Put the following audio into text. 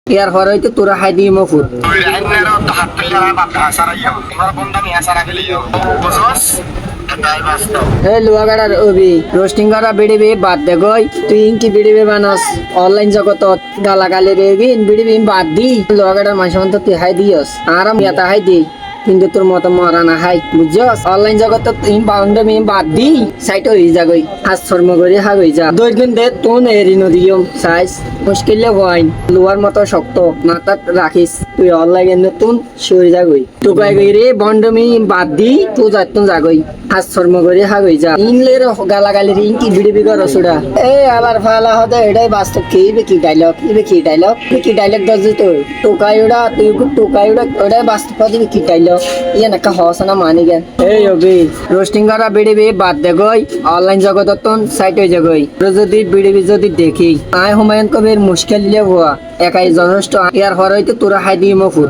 ইয়ার পর হইতে তোরা হাই দিয়ে মফুর লুয়া গাড়ার অবি রোস্টিং করা বিড়িবি বাদ দে গই তুই ইনকি বিড়িবি বানাস অনলাইন জগতত গালাগালি রেবি বিড়িবি বাদ দি লুয়া গাড়ার মাঝে মধ্যে তুই হাই দিয়স আরাম ইয়াতা হাই দি কিন্তু তোর মতো মরা না হাই বুঝছস অনলাইন জগত ইন বাউন্ডারি বাদ দি সাইট হই যা গই আজ ফর্ম করে হা গই যা দুই দে তুন এরি নদিয়ম সাইজ মুশকিলে হইন লুয়ার মতো শক্ত মাথাত রাখিস তুই অনলাইন তুন সই যা গই তো গাই গই রে বন্ডমি বাদ দি তুই যাতুন যা গই আজ ফর্ম করে হা গই যা ইনলের গালাগালি রিং কি ভিডিও বিগর সুড়া এ আবার ফালা হদে এটাই বাস্তব কি ডায়লগ কি ডায়লগ দজ তোর টোকাইড়া তুই টোকাইড়া ওটাই বাস্তব দিবি কি ডায়লগ ইয়ে নাকা হসনা মানি গেন এই অবি রোস্টিং করা বিড়িবি বাদ দে গই অনলাইন জগততন সাইট হয়ে যাগই যদি বিড়িবি যদি দেখি আয় হুমায়ুন কবির মুশকিল লিয়ে হওয়া একাই যথেষ্ট ইয়ার হর হইতে তোরা হাই দিয়ে মফুর